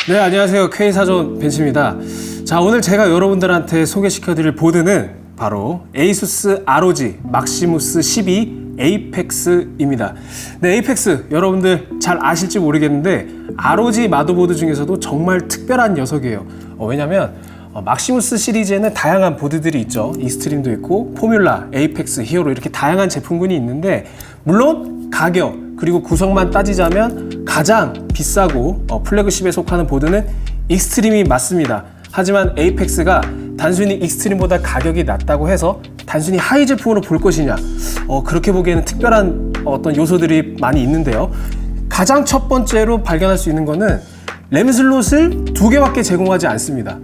네, 안녕하세요. K사전 벤츠입니다. 자, 오늘 제가 여러분들한테 소개시켜드릴 보드는 바로 ASUS ROG 막시무스 12 에이펙스입니다. 네, 에이펙스 여러분들 잘 아실지 모르겠는데 ROG 마더보드 중에서도 정말 특별한 녀석이에요. 왜냐면 막시무스 시리즈에는 다양한 보드들이 있죠. 익스트림도 있고 포뮬라, 에이펙스, 히어로 이렇게 다양한 제품군이 있는데 물론 가격 그리고 구성만 따지자면 가장 비싸고 플래그십에 속하는 보드는 익스트림이 맞습니다. 하지만 에이펙스가 단순히 익스트림보다 가격이 낮다고 해서 단순히 하이 제품으로 볼 것이냐, 그렇게 보기에는 특별한 어떤 요소들이 많이 있는데요. 가장 첫 번째로 발견할 수 있는 거는 램 슬롯을 2개밖에 제공하지 않습니다.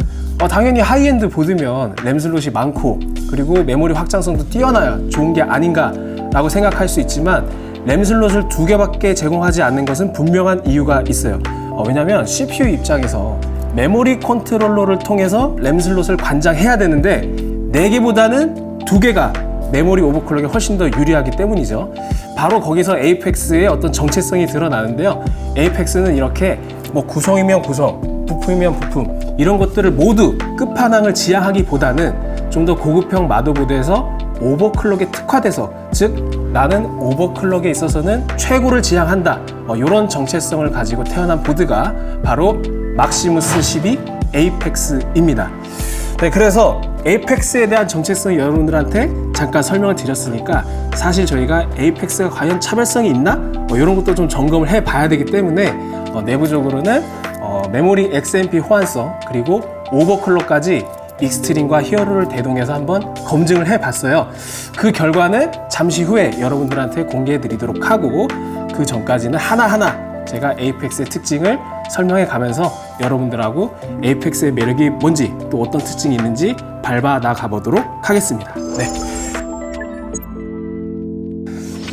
당연히 하이엔드 보드면 램 슬롯이 많고 그리고 메모리 확장성도 뛰어나야 좋은 게 아닌가 라고 생각할 수 있지만 램 슬롯을 2개밖에 제공하지 않는 것은 분명한 이유가 있어요. 왜냐면 CPU 입장에서 메모리 컨트롤러를 통해서 램 슬롯을 관장해야 되는데 4개보다는 2개가 메모리 오버클럭에 훨씬 더 유리하기 때문이죠. 바로 거기서 에이펙스의 어떤 정체성이 드러나는데요. 에이펙스는 이렇게 구성이면 구성, 부품이면 부품 이런 것들을 모두 끝판왕을 지향하기보다는 좀 더 고급형 마더보드에서 오버클럭에 특화돼서, 즉 나는 오버클럭에 있어서는 최고를 지향한다, 이런 정체성을 가지고 태어난 보드가 바로 막시무스 12 에이펙스입니다. 네, 그래서 에이펙스에 대한 정체성 여러분들한테 잠깐 설명을 드렸으니까 사실 저희가 에이펙스가 과연 차별성이 있나? 이런 것도 좀 점검을 해 봐야 되기 때문에 내부적으로는 메모리 XMP 호환성 그리고 오버클럭까지 익스트림과 히어로를 대동해서 한번 검증을 해 봤어요. 그 결과는 잠시 후에 여러분들한테 공개해 드리도록 하고, 그 전까지는 하나하나 제가 에이펙스의 특징을 설명해 가면서 여러분들하고 에이펙스의 매력이 뭔지 또 어떤 특징이 있는지 밟아 나가 보도록 하겠습니다.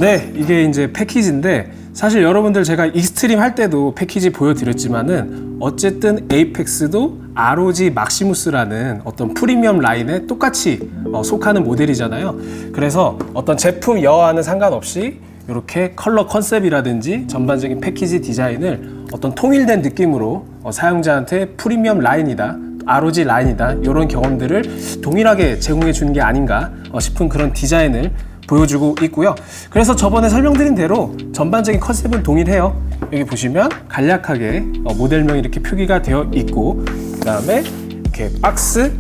네, 이게 이제 패키지인데 사실 여러분들 제가 익스트림 할 때도 패키지 보여드렸지만은 어쨌든 에이펙스도 ROG 막시무스라는 어떤 프리미엄 라인에 똑같이 속하는 모델이잖아요. 그래서 어떤 제품 여하와는 상관없이 이렇게 컬러 컨셉이라든지 전반적인 패키지 디자인을 어떤 통일된 느낌으로 사용자한테 프리미엄 라인이다, ROG 라인이다, 이런 경험들을 동일하게 제공해 주는 게 아닌가 싶은 그런 디자인을 보여주고 있고요. 그래서 저번에 설명드린 대로 전반적인 컨셉은 동일해요. 여기 보시면 간략하게 모델명이 이렇게 표기가 되어 있고, 그 다음에 이렇게 박스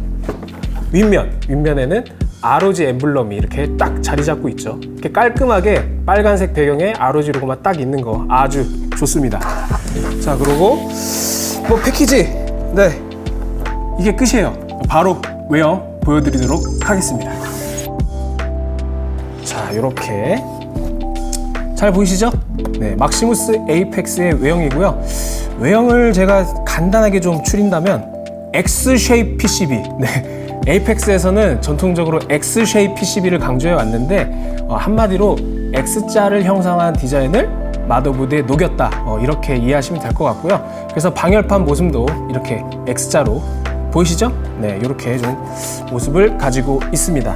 윗면에는 ROG 엠블럼이 이렇게 딱 자리 잡고 있죠. 이렇게 깔끔하게 빨간색 배경에 ROG 로고만 딱 있는 거 아주 좋습니다. 자, 그리고 패키지, 네, 이게 끝이에요. 바로 외형 보여드리도록 하겠습니다. 자, 이렇게 잘 보이시죠? 네, 막시무스 에이펙스의 외형이고요. 외형을 제가 간단하게 좀 추린다면 X-쉐입 PCB. 네, 에이펙스에서는 전통적으로 X-쉐입 PCB를 강조해 왔는데 한마디로 X자를 형성한 디자인을 마더보드에 녹였다, 이렇게 이해하시면 될 것 같고요. 그래서 방열판 모습도 이렇게 X자로 보이시죠? 네, 이렇게 좀 모습을 가지고 있습니다.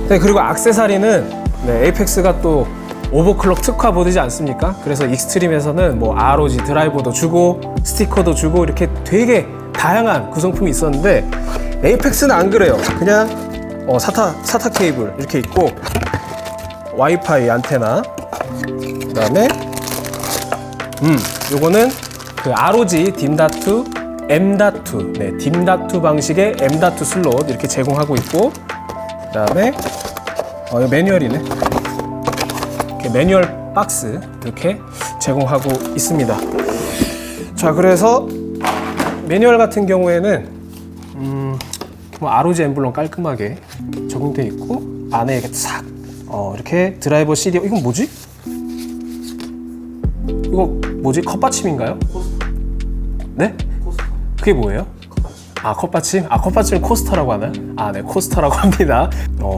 네, 그리고 액세서리는 에이펙스가 또 오버클럭 특화 보드지 않습니까? 그래서 익스트림에서는 ROG 드라이버도 주고 스티커도 주고 이렇게 되게 다양한 구성품이 있었는데 에이펙스는 안 그래요. 그냥 사타 케이블 이렇게 있고 와이파이 안테나, 그 다음에 요거는 그 ROG 딤.2 M.2, 네, 딤.2 방식의 M.2 슬롯 이렇게 제공하고 있고, 그 다음에 이거 매뉴얼이네. 이렇게 매뉴얼 박스 이렇게 제공하고 있습니다. 자, 그래서 매뉴얼 같은 경우에는 ROG 엠블럼 깔끔하게 적용되어 있고, 안에 이렇게 싹 이렇게 드라이버 CD, 이건 뭐지? 이거 뭐지? 컵받침인가요? 네? 그게 뭐예요? 컵받침? 컵받침을 코스터라고 하나요? 네, 코스터라고 합니다.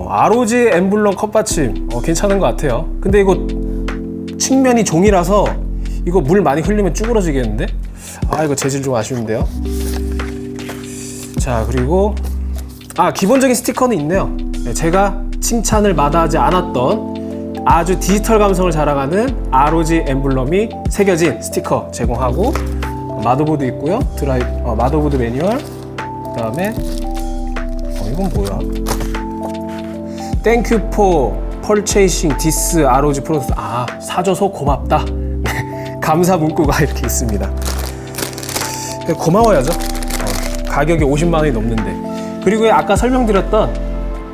ROG 엠블럼 컵받침 괜찮은 것 같아요. 근데 이거 측면이 종이라서 이거 물 많이 흘리면 쭈그러지겠는데? 이거 재질 좀 아쉬운데요. 자, 그리고 기본적인 스티커는 있네요. 네, 제가 칭찬을 마다하지 않았던 아주 디지털 감성을 자랑하는 ROG 엠블럼이 새겨진 스티커 제공하고, 마더보드 있고요. 마더보드 매뉴얼. 그다음에 이건 뭐야? Thank you for purchasing this ROG product. 사줘서 고맙다. 감사 문구가 이렇게 있습니다. 고마워야죠. 가격이 50만 원이 넘는데. 그리고 아까 설명드렸던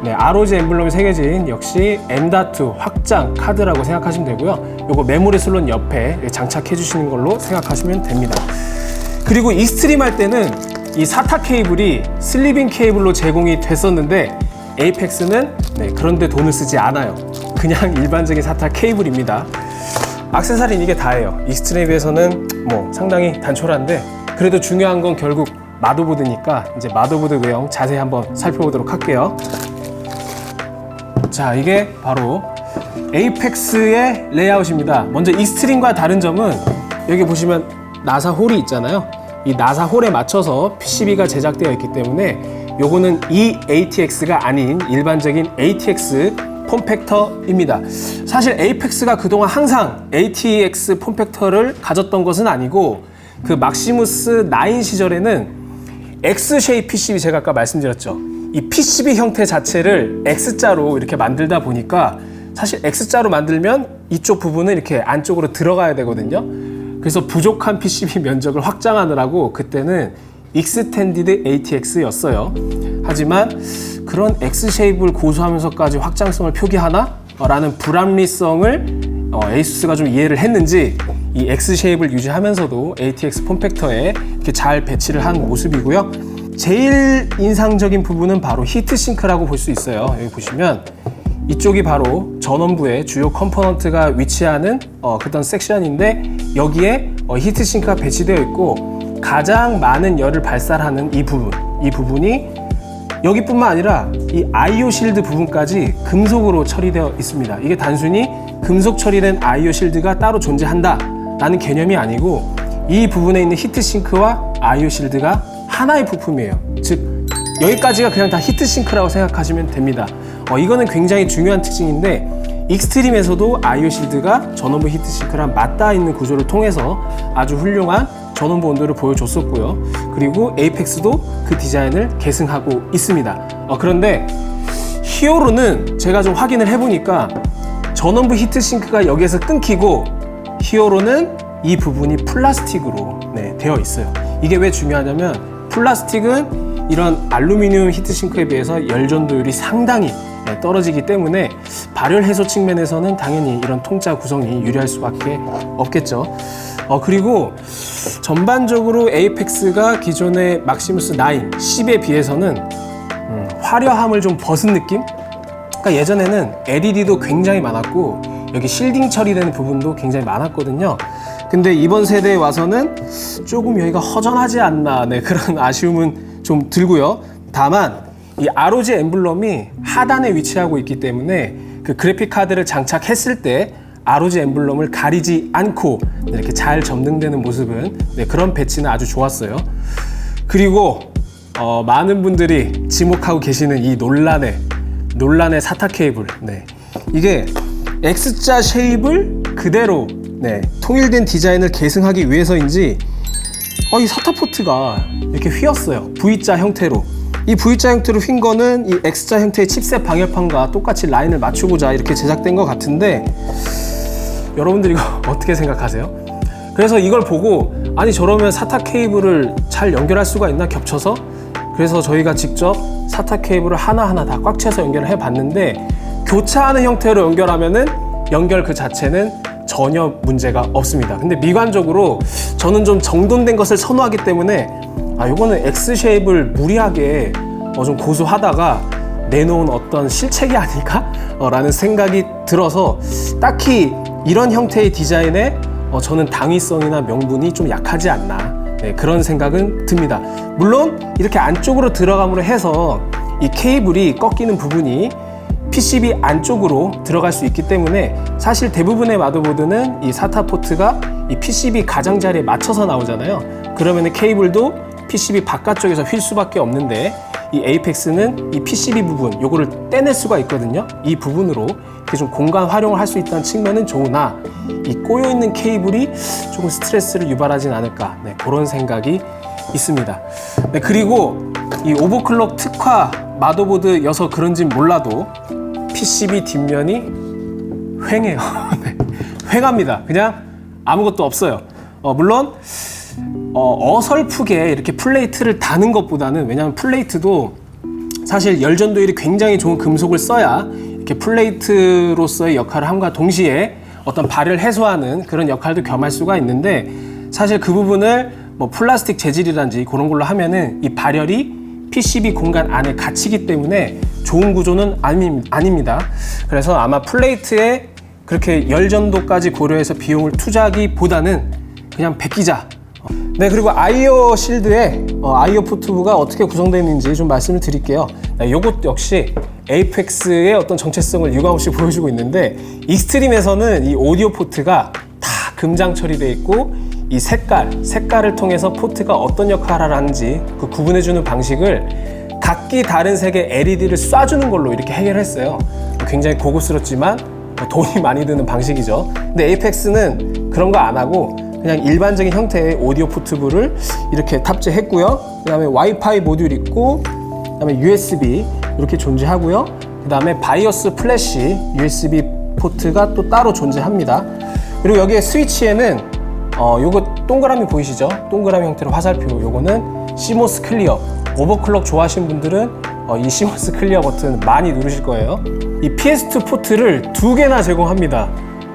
ROG 엠블럼이 새겨진 역시 M.2 확장 카드라고 생각하시면 되고요. 요거 메모리 슬롯 옆에 장착해 주시는 걸로 생각하시면 됩니다. 그리고 익스트림 할 때는 이 SATA 케이블이 슬리빙 케이블로 제공이 됐었는데 에이펙스는 그런데 돈을 쓰지 않아요. 그냥 일반적인 SATA 케이블입니다. 액세서리는 이게 다예요. 익스트림에 비해서는 상당히 단촐한데 그래도 중요한 건 결국 마더보드니까 이제 마더보드 외형 자세히 한번 살펴보도록 할게요. 자, 이게 바로 에이펙스의 레이아웃입니다. 먼저 익스트림과 다른 점은 여기 보시면 나사 홀이 있잖아요. 이 나사 홀에 맞춰서 PCB가 제작되어 있기 때문에 요거는 이 ATX가 아닌 일반적인 ATX 폼팩터입니다. 사실 에이펙스가 그동안 항상 ATX 폼팩터를 가졌던 것은 아니고 그 막시무스 9 시절에는 X-쉐입 PCB 제가 아까 말씀드렸죠. 이 PCB 형태 자체를 X자로 이렇게 만들다 보니까 사실 X자로 만들면 이쪽 부분은 이렇게 안쪽으로 들어가야 되거든요. 그래서 부족한 PCB 면적을 확장하느라고 그때는 익스텐디드 ATX였어요. 하지만 그런 X-쉐입을 고수하면서까지 확장성을 표기하나? 라는 불합리성을 에이수스가 좀 이해를 했는지 이 X-쉐입을 유지하면서도 ATX 폼팩터에 이렇게 잘 배치를 한 모습이고요. 제일 인상적인 부분은 바로 히트싱크라고 볼 수 있어요. 여기 보시면 이쪽이 바로 전원부의 주요 컴포넌트가 위치하는 그런 섹션인데 여기에 히트싱크가 배치되어 있고 가장 많은 열을 발산하는 이 부분이 여기뿐만 아니라 이 IO 실드 부분까지 금속으로 처리되어 있습니다. 이게 단순히 금속 처리된 IO 실드가 따로 존재한다 라는 개념이 아니고 이 부분에 있는 히트싱크와 IO 실드가 하나의 부품이에요. 즉 여기까지가 그냥 다 히트싱크라고 생각하시면 됩니다. 이거는 굉장히 중요한 특징인데 익스트림에서도 IO 실드가 전원부 히트싱크랑 맞닿아 있는 구조를 통해서 아주 훌륭한 전원부 온도를 보여줬었고요. 그리고 에이펙스도 그 디자인을 계승하고 있습니다. 그런데 히어로는 제가 좀 확인을 해보니까 전원부 히트싱크가 여기에서 끊기고 히어로는 이 부분이 플라스틱으로 되어 있어요. 이게 왜 중요하냐면 플라스틱은 이런 알루미늄 히트싱크에 비해서 열전도율이 상당히 떨어지기 때문에 발열 해소 측면에서는 당연히 이런 통짜 구성이 유리할 수밖에 없겠죠. 그리고 전반적으로 에이펙스가 기존의 막시무스 9, 10에 비해서는 화려함을 좀 벗은 느낌? 그러니까 예전에는 LED도 굉장히 많았고 여기 실딩 처리되는 부분도 굉장히 많았거든요. 근데 이번 세대에 와서는 조금 여기가 허전하지 않나 그런 아쉬움은 좀 들고요. 다만 이 ROG 엠블럼이 하단에 위치하고 있기 때문에 그 그래픽 카드를 장착했을 때 ROG 엠블럼을 가리지 않고 이렇게 잘 점등되는 모습은 그런 배치는 아주 좋았어요. 그리고 많은 분들이 지목하고 계시는 이 논란의 SATA 케이블. 이게 X자 쉐입을 그대로 통일된 디자인을 계승하기 위해서인지 이 SATA 포트가 이렇게 휘었어요. V자 형태로. 이 V자 형태로 휜 거는 이 X자 형태의 칩셋 방열판과 똑같이 라인을 맞추고자 이렇게 제작된 것 같은데 여러분들 이거 어떻게 생각하세요? 그래서 이걸 보고 아니 저러면 SATA 케이블을 잘 연결할 수가 있나 겹쳐서? 그래서 저희가 직접 SATA 케이블을 하나하나 다 꽉 채서 연결을 해봤는데 교차하는 형태로 연결하면은 연결 그 자체는 전혀 문제가 없습니다. 근데 미관적으로 저는 좀 정돈된 것을 선호하기 때문에 요거는 X-쉐입을 무리하게 좀 고수하다가 내놓은 어떤 실책이 아닐까? 라는 생각이 들어서 딱히 이런 형태의 디자인에 저는 당위성이나 명분이 좀 약하지 않나 그런 생각은 듭니다. 물론 이렇게 안쪽으로 들어감으로 해서 이 케이블이 꺾이는 부분이 PCB 안쪽으로 들어갈 수 있기 때문에 사실 대부분의 마더보드는 이 SATA 포트가 이 PCB 가장자리에 맞춰서 나오잖아요. 그러면 케이블도 PCB 바깥쪽에서 휠 수밖에 없는데 이 에이펙스는 이 PCB 부분 요거를 떼낼 수가 있거든요. 이 부분으로 이렇게 좀 공간 활용을 할 수 있다는 측면은 좋으나 이 꼬여 있는 케이블이 조금 스트레스를 유발하진 않을까, 네, 그런 생각이 있습니다. 네, 그리고 이 오버클럭 특화 마더보드여서 그런진 몰라도 PCB 뒷면이 휑해요. 네, 휑합니다. 그냥 아무것도 없어요. 물론 어설프게 이렇게 플레이트를 다는 것보다는, 왜냐하면 플레이트도 사실 열전도율이 굉장히 좋은 금속을 써야 이렇게 플레이트로서의 역할을 함과 동시에 어떤 발열 해소하는 그런 역할도 겸할 수가 있는데, 사실 그 부분을 뭐 플라스틱 재질이란지 그런 걸로 하면은 이 발열이 PCB 공간 안에 갇히기 때문에 좋은 구조는 아닙니다. 그래서 아마 플레이트에 그렇게 열전도까지 고려해서 비용을 투자하기보다는 그냥 베끼자. 네, 그리고 아이오 실드에 아이오 포트가 어떻게 구성되어 있는지 좀 말씀을 드릴게요. 이것 역시 에이펙스의 어떤 정체성을 유감없이 보여주고 있는데, 익스트림에서는 이 오디오 포트가 다 금장 처리되어 있고, 이 색깔을 통해서 포트가 어떤 역할을 하는지 그 구분해주는 방식을 각기 다른 색의 LED를 쏴주는 걸로 이렇게 해결했어요. 굉장히 고급스럽지만 돈이 많이 드는 방식이죠. 근데 에이펙스는 그런 거 안 하고 그냥 일반적인 형태의 오디오 포트부를 이렇게 탑재했고요. 그 다음에 와이파이 모듈 있고, 그 다음에 USB 이렇게 존재하고요. 그 다음에 바이오스 플래시 USB 포트가 또 따로 존재합니다. 그리고 여기에 스위치에는 요거 동그라미 보이시죠? 동그라미 형태로 화살표, 요거는 시모스 클리어. 오버클럭 좋아하시는 분들은 이 시모스 클리어 버튼 많이 누르실 거예요. 이 PS2 포트를 2개나 제공합니다.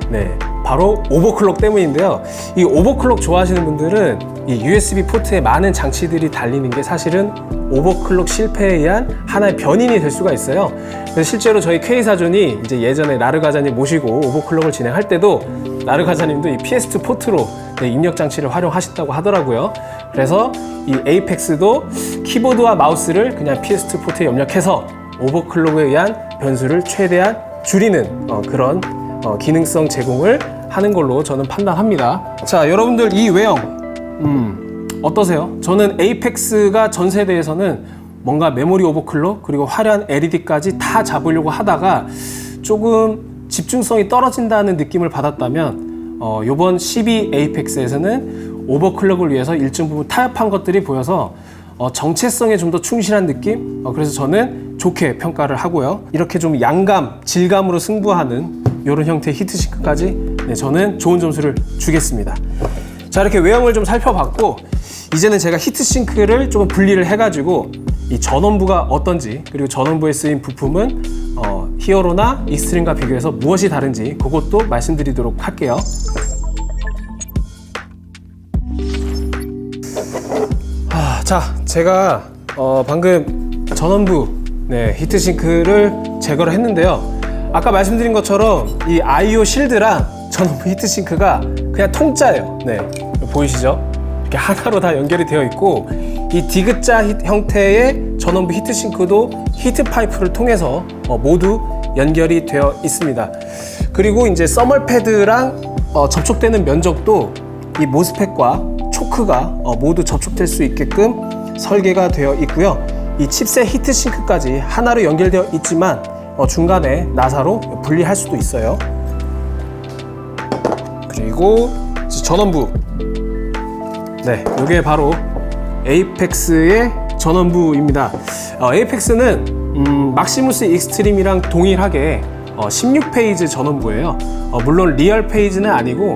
네, 바로 오버클럭 때문인데요. 이 오버클럭 좋아하시는 분들은 이 USB 포트에 많은 장치들이 달리는 게 사실은 오버클럭 실패에 의한 하나의 변인이 될 수가 있어요. 그래서 실제로 저희 K사전이 이제 예전에 라르가자님 모시고 오버클럭을 진행할 때도 라르가자님도 이 PS2 포트로 입력 장치를 활용하셨다고 하더라고요. 그래서 이 에이펙스도 키보드와 마우스를 그냥 PS2 포트에 입력해서 오버클럭에 의한 변수를 최대한 줄이는 그런 기능성 제공을 하는 걸로 저는 판단합니다. 자, 여러분들 이 외형 어떠세요? 저는 에이펙스가 전 세대에서는 뭔가 메모리 오버클럭 그리고 화려한 LED까지 다 잡으려고 하다가 조금 집중성이 떨어진다는 느낌을 받았다면, 요번 12 에이펙스에서는 오버클럭을 위해서 일정 부분 타협한 것들이 보여서 정체성에 좀 더 충실한 느낌? 그래서 저는 좋게 평가를 하고요. 이렇게 좀 양감, 질감으로 승부하는 이런 형태의 히트싱크까지, 네, 저는 좋은 점수를 주겠습니다. 자, 이렇게 외형을 좀 살펴봤고, 이제는 제가 히트싱크를 조금 분리를 해가지고 이 전원부가 어떤지, 그리고 전원부에 쓰인 부품은 히어로나 익스트림과 비교해서 무엇이 다른지 그것도 말씀드리도록 할게요. 자, 제가 방금 전원부, 네, 히트싱크를 제거를 했는데요. 아까 말씀드린 것처럼 이 아이오 실드랑 전원부 히트싱크가 그냥 통짜예요. 네, 보이시죠? 이렇게 하나로 다 연결이 되어 있고, 이 디귿자 형태의 전원부 히트싱크도 히트 파이프를 통해서 모두 연결이 되어 있습니다. 그리고 이제 서멀 패드랑 접촉되는 면적도 이 모스펫과 초크가 모두 접촉될 수 있게끔 설계가 되어 있고요. 이 칩셋 히트싱크까지 하나로 연결되어 있지만 중간에 나사로 분리할 수도 있어요. 그리고 전원부, 네, 이게 바로 에이펙스의 전원부입니다. 에이펙스는 막시무스 익스트림이랑 동일하게 16페이지 전원부예요. 물론 리얼 페이지는 아니고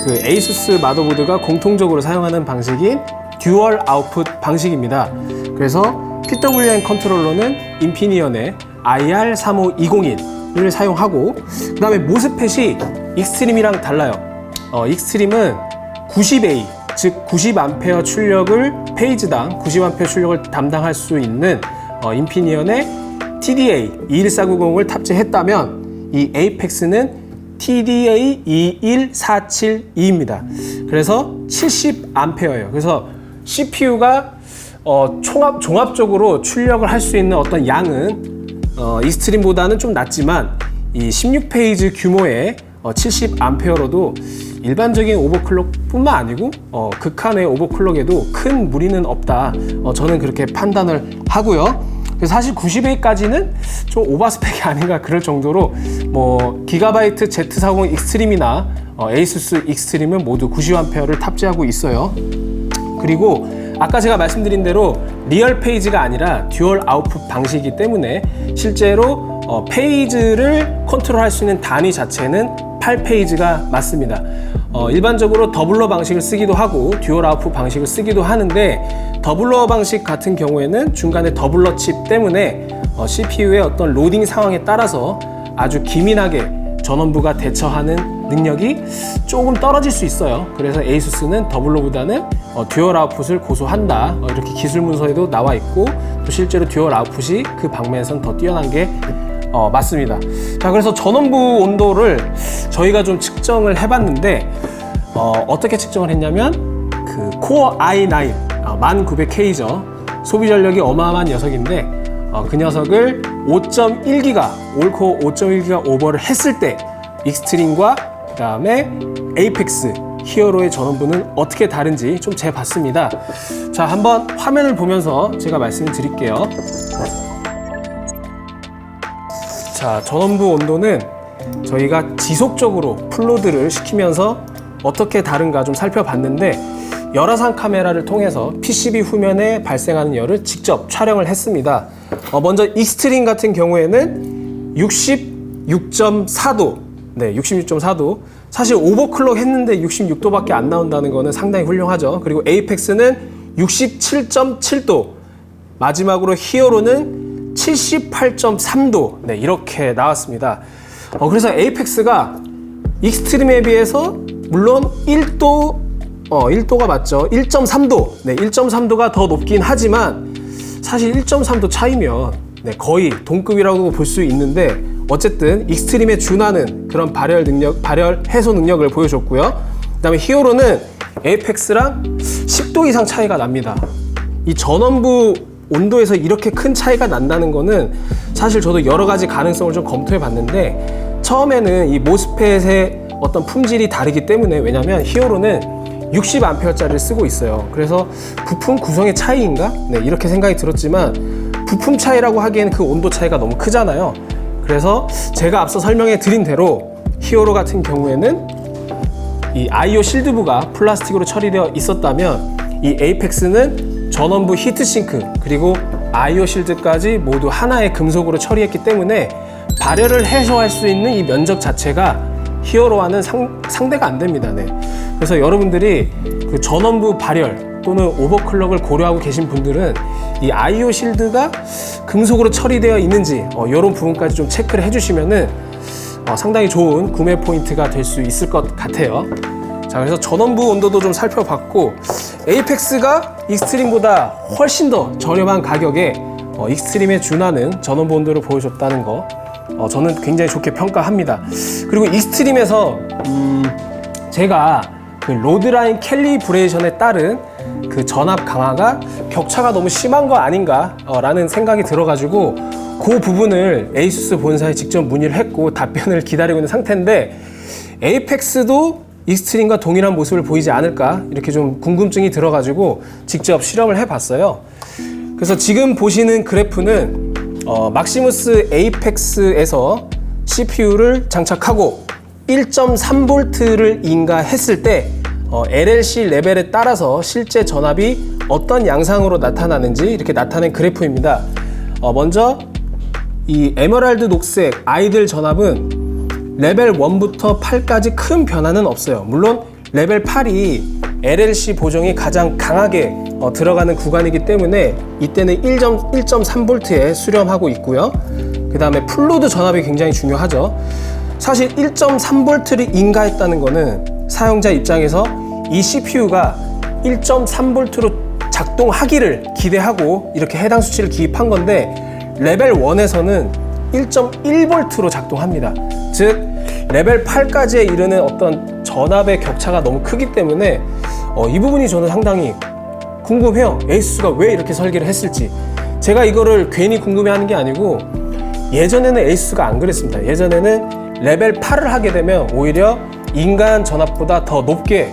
그 에이수스 마더보드가 공통적으로 사용하는 방식인 듀얼 아웃풋 방식입니다. 그래서 PWM 컨트롤러는 인피니언의 IR35201을 사용하고, 그 다음에 모스펫이 익스트림이랑 달라요. 익스트림은 90A, 즉 90A 출력을 페이지당 90A 출력을 담당할 수 있는 인피니언의 TDA 21490을 탑재했다면, 이 에이펙스는 TDA 21472입니다. 그래서 70A예요. 그래서 CPU가 종합적으로 출력을 할 수 있는 어떤 양은 익스트림보다는 좀 낮지만, 이 16페이지 규모의 70A로도 일반적인 오버클럭뿐만 아니고 극한의 오버클럭에도 큰 무리는 없다. 저는 그렇게 판단을 하고요. 그래서 사실 90A까지는 좀 오버스펙이 아닌가 그럴 정도로 뭐 기가바이트 Z40 익스트림이나 에이수스 익스트림은 모두 90A를 탑재하고 있어요. 그리고 아까 제가 말씀드린 대로 리얼 페이지가 아니라 듀얼 아웃풋 방식이기 때문에 실제로 페이지를 컨트롤할 수 있는 단위 자체는 8페이지가 맞습니다. 일반적으로 더블러 방식을 쓰기도 하고 듀얼 아웃풋 방식을 쓰기도 하는데 더블러 방식 같은 경우에는 중간에 더블러 칩 때문에 CPU의 어떤 로딩 상황에 따라서 아주 기민하게 전원부가 대처하는 능력이 조금 떨어질 수 있어요. 그래서 에이수스는 더블러보다는 듀얼 아웃풋을 고수한다, 이렇게 기술 문서에도 나와 있고 또 실제로 듀얼 아웃풋이 그 방면에선 더 뛰어난 게 맞습니다. 자, 그래서 전원부 온도를 저희가 좀 측정을 해봤는데 어떻게 측정을 했냐면 그 코어 i9 1900K죠. 소비 전력이 어마어마한 녀석인데 그 녀석을 5.1기가 올코어 5.1기가 오버를 했을 때 익스트림과 그 다음에 에이펙스 히어로의 전원부는 어떻게 다른지 좀 재봤습니다. 자, 한번 화면을 보면서 제가 말씀을 드릴게요. 자, 전원부 온도는 저희가 지속적으로 플로드를 시키면서 어떻게 다른가 좀 살펴봤는데 열화상 카메라를 통해서 PCB 후면에 발생하는 열을 직접 촬영을 했습니다. 먼저 익스트림 같은 경우에는 66.4도, 네, 66.4도. 사실 오버클럭 했는데 66도밖에 안 나온다는 거는 상당히 훌륭하죠. 그리고 에이펙스는 67.7도, 마지막으로 히어로는 78.3도, 네, 이렇게 나왔습니다. 그래서 에이펙스가 익스트림에 비해서 물론 1도가 맞죠. 1.3도, 네, 1.3도가 더 높긴 하지만 사실 1.3도 차이면 네, 거의 동급이라고 볼 수 있는데 어쨌든 익스트림에 준하는 그런 발열 해소 능력을 보여줬고요. 그 다음에 히어로는 에이펙스랑 10도 이상 차이가 납니다. 이 전원부 온도에서 이렇게 큰 차이가 난다는 거는 사실 저도 여러 가지 가능성을 좀 검토해 봤는데 처음에는 이 모스펫의 어떤 품질이 다르기 때문에, 왜냐면 히어로는 60A짜리를 쓰고 있어요. 그래서 부품 구성의 차이인가? 네, 이렇게 생각이 들었지만 부품 차이라고 하기에는 그 온도 차이가 너무 크잖아요. 그래서 제가 앞서 설명해 드린 대로 히어로 같은 경우에는 이 IO 실드부가 플라스틱으로 처리되어 있었다면 이 에이펙스는 전원부 히트싱크 그리고 IO 실드까지 모두 하나의 금속으로 처리했기 때문에 발열을 해소할 수 있는 이 면적 자체가 히어로와는 상대가 안 됩니다. 네. 그래서 여러분들이 그 전원부 발열 또는 오버클럭을 고려하고 계신 분들은 이 IO 실드가 금속으로 처리되어 있는지 이런 부분까지 좀 체크를 해주시면은 상당히 좋은 구매 포인트가 될 수 있을 것 같아요. 자, 그래서 전원부 온도도 좀 살펴봤고 에이펙스가 익스트림보다 훨씬 더 저렴한 가격에 익스트림에 준하는 전원부 온도를 보여줬다는 거 저는 굉장히 좋게 평가합니다. 그리고 익스트림에서 제가 그 로드라인 캘리브레이션에 따른 그 전압 강화가 격차가 너무 심한 거 아닌가 라는 생각이 들어가지고 그 부분을 에이수스 본사에 직접 문의를 했고 답변을 기다리고 있는 상태인데 에이펙스도 익스트림과 동일한 모습을 보이지 않을까 이렇게 좀 궁금증이 들어가지고 직접 실험을 해봤어요. 그래서 지금 보시는 그래프는 막시무스 에이펙스에서 CPU를 장착하고 1.3V를 인가했을 때 LLC 레벨에 따라서 실제 전압이 어떤 양상으로 나타나는지 이렇게 나타낸 그래프입니다. 먼저 이 에메랄드 녹색 아이들 전압은 레벨 1부터 8까지 큰 변화는 없어요. 물론 레벨 8이 LLC 보정이 가장 강하게 들어가는 구간이기 때문에 이때는 1.3V에 수렴하고 있고요. 그 다음에 풀로드 전압이 굉장히 중요하죠. 사실 1.3V를 인가했다는 거는 사용자 입장에서 이 CPU가 1.3V로 작동하기를 기대하고 이렇게 해당 수치를 기입한 건데 레벨 1에서는 1.1V로 작동합니다. 즉 레벨 8까지에 이르는 어떤 전압의 격차가 너무 크기 때문에 이 부분이 저는 상당히 궁금해요. 에이수스가 왜 이렇게 설계를 했을지. 제가 이거를 괜히 궁금해하는 게 아니고 예전에는 에이수스가 안 그랬습니다. 예전에는 레벨 8을 하게 되면 오히려 인간 전압보다 더 높게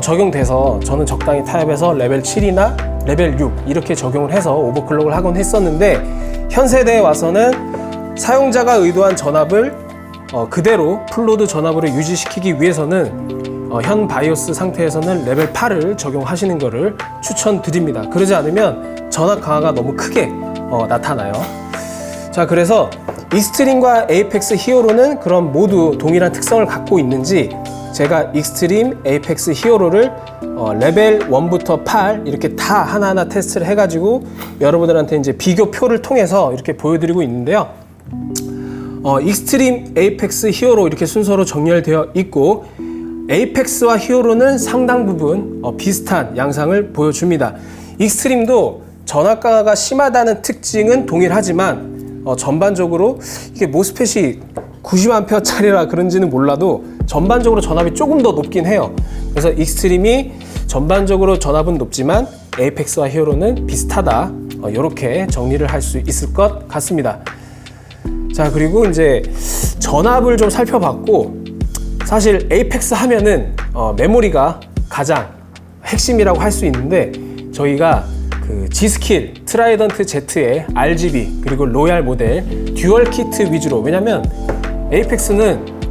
적용돼서 저는 적당히 타협해서 레벨 7이나 레벨 6 이렇게 적용을 해서 오버클럭을 하곤 했었는데 현 세대에 와서는 사용자가 의도한 전압을 그대로 풀로드 전압으로 유지시키기 위해서는 현 바이오스 상태에서는 레벨 8을 적용하시는 것을 추천드립니다. 그러지 않으면 전압 강화가 너무 크게 나타나요. 자, 그래서 익스트림과 에이펙스 히어로는 그럼 모두 동일한 특성을 갖고 있는지 제가 익스트림, 에이펙스 히어로를 레벨 1부터 8 이렇게 다 하나하나 테스트를 해가지고 여러분들한테 이제 비교표를 통해서 이렇게 보여드리고 있는데요. 익스트림, 에이펙스, 히어로 이렇게 순서로 정렬되어 있고 에이펙스와 히어로는 상당 부분 비슷한 양상을 보여줍니다. 익스트림도 전압 강화가 심하다는 특징은 동일하지만 전반적으로 이게 모스펫이 90A짜리라 그런지는 몰라도 전반적으로 전압이 조금 더 높긴 해요. 그래서 익스트림이 전반적으로 전압은 높지만 에이펙스와 히어로는 비슷하다. 이렇게 정리를 할 수 있을 것 같습니다. 자, 그리고 이제 전압을 좀 살펴봤고 사실 에이펙스 하면은 메모리가 가장 핵심이라고 할 수 있는데 저희가 그 G스킬, 트라이던트 Z의 RGB 그리고 로얄 모델 듀얼 키트 위주로, 왜냐면 에이펙스는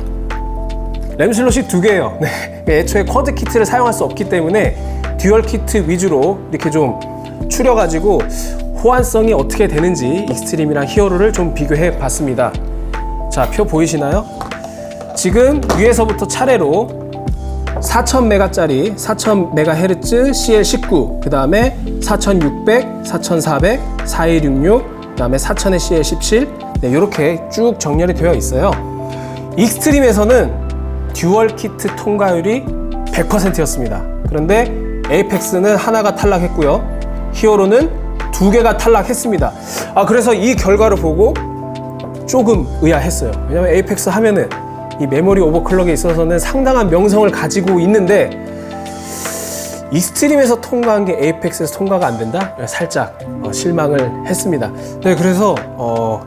램 슬롯이 2개예요. 네. 애초에 쿼드 키트를 사용할 수 없기 때문에 듀얼 키트 위주로 이렇게 좀 추려가지고 호환성이 어떻게 되는지 익스트림이랑 히어로를 좀 비교해 봤습니다. 자, 표 보이시나요? 지금 위에서부터 차례로 4000메가짜리 4000MHz CL19, 그 다음에 4600, 4400, 4166, 그 다음에 4000의 CL17, 네, 이렇게 쭉 정렬이 되어 있어요. 익스트림에서는 듀얼 키트 통과율이 100%였습니다. 그런데 에이펙스는 하나가 탈락했고요. 히어로는 2개가 탈락했습니다. 그래서 이 결과를 보고 조금 의아했어요. 왜냐면 에이펙스 하면은 이 메모리 오버클럭에 있어서는 상당한 명성을 가지고 있는데 익스트림에서 통과한 게 에이펙스에서 통과가 안 된다? 살짝 실망을 했습니다. 네, 그래서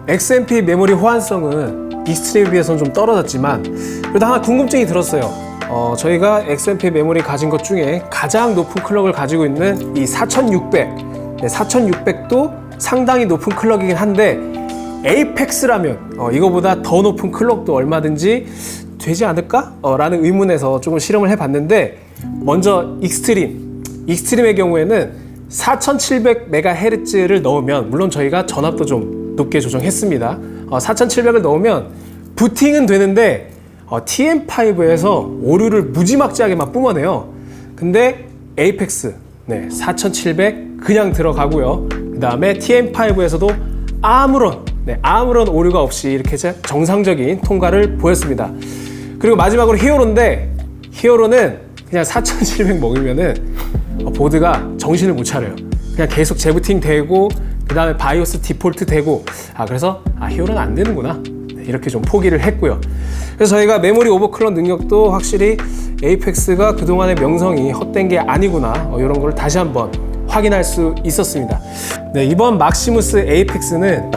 XMP 메모리 호환성은 익스트림에 비해서는 좀 떨어졌지만 그래도 하나 궁금증이 들었어요. 저희가 XMP 메모리 가진 것 중에 가장 높은 클럭을 가지고 있는 이 4600, 네, 4600도 상당히 높은 클럭이긴 한데 에이펙스라면 이거보다 더 높은 클럭도 얼마든지 되지 않을까? 라는 의문에서 조금 실험을 해봤는데 먼저 익스트림의 경우에는 4700MHz를 넣으면, 물론 저희가 전압도 좀 높게 조정했습니다. 4700을 넣으면 부팅은 되는데 TM5에서 오류를 무지막지하게 막 뿜어내요. 근데 에이펙스 4700 그냥 들어가고요. 그 다음에 TM5에서도 아무런 오류가 없이 이렇게 정상적인 통과를 보였습니다. 그리고 마지막으로 히어로는 그냥 4700 먹으면은 보드가 정신을 못 차려요. 그냥 계속 재부팅 되고 그 다음에 바이오스 디폴트 되고 그래서 히어로는 안 되는구나, 이렇게 좀 포기를 했고요. 그래서 저희가 메모리 오버클럭 능력도 확실히 에이펙스가 그동안의 명성이 헛된 게 아니구나, 이런 걸 다시 한번 확인할 수 있었습니다. 네, 이번 막시무스 에이펙스는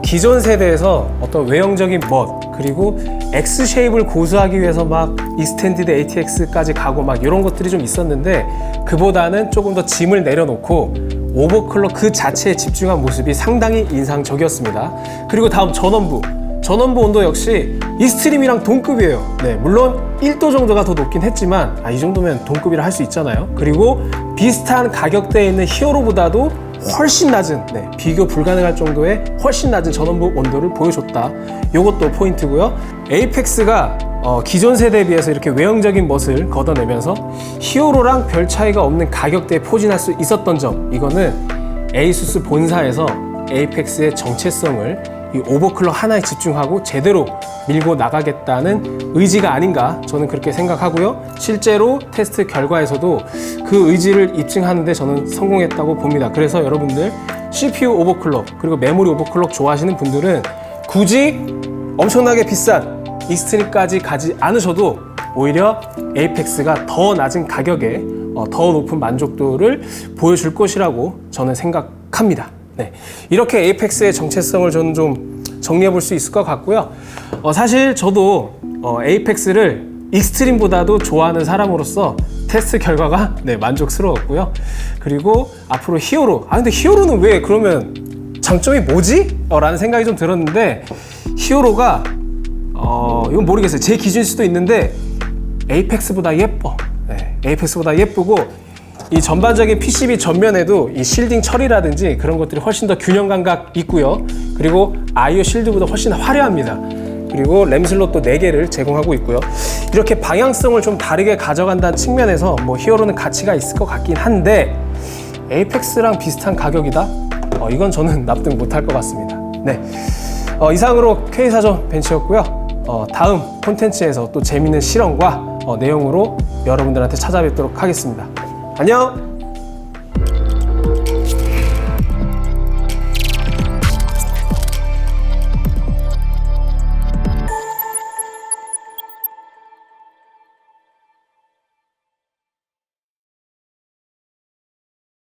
기존 세대에서 어떤 외형적인 멋, 그리고 X 쉐입을 고수하기 위해서 막 익스텐디드 ATX까지 가고 막 이런 것들이 좀 있었는데 그보다는 조금 더 짐을 내려놓고 오버클럭 그 자체에 집중한 모습이 상당히 인상적이었습니다. 그리고 다음 전원부 온도 역시 익스트림이랑 동급이에요. 네, 물론 1도 정도가 더 높긴 했지만 이 정도면 동급이라 할 수 있잖아요. 그리고 비슷한 가격대에 있는 히어로보다도 훨씬 낮은, 비교 불가능할 정도의 훨씬 낮은 전원부 온도를 보여줬다. 이것도 포인트고요. 에이펙스가 기존 세대에 비해서 이렇게 외형적인 멋을 걷어내면서 히어로랑 별 차이가 없는 가격대에 포진할 수 있었던 점, 이거는 에이수스 본사에서 에이펙스의 정체성을 이 오버클럭 하나에 집중하고 제대로 밀고 나가겠다는 의지가 아닌가, 저는 그렇게 생각하고요. 실제로 테스트 결과에서도 그 의지를 입증하는 데 저는 성공했다고 봅니다. 그래서 여러분들 CPU 오버클럭 그리고 메모리 오버클럭 좋아하시는 분들은 굳이 엄청나게 비싼 익스트림까지 가지 않으셔도 오히려 에이펙스가 더 낮은 가격에 더 높은 만족도를 보여줄 것이라고 저는 생각합니다. 네, 이렇게 에이펙스의 정체성을 저는 좀 정리해 볼 수 있을 것 같고요. 사실 저도 에이펙스를 익스트림보다도 좋아하는 사람으로서 테스트 결과가 만족스러웠고요. 그리고 앞으로 히어로, 근데 히어로는 왜 그러면 장점이 뭐지? 라는 생각이 좀 들었는데 히어로가 이건 모르겠어요. 제 기준일 수도 있는데 에이펙스보다 예뻐. 네, 에이펙스보다 예쁘고 이 전반적인 PCB 전면에도 이 실딩 처리라든지 그런 것들이 훨씬 더 균형 감각 있고요. 그리고 아이오 실드보다 훨씬 화려합니다. 그리고 램 슬롯도 4개를 제공하고 있고요. 이렇게 방향성을 좀 다르게 가져간다는 측면에서 뭐 히어로는 가치가 있을 것 같긴 한데 에이펙스랑 비슷한 가격이다? 이건 저는 납득 못할 것 같습니다. 네, 이상으로 K사전 벤츠였고요. 다음 콘텐츠에서 또 재밌는 실험과 내용으로 여러분들한테 찾아뵙도록 하겠습니다. 안녕!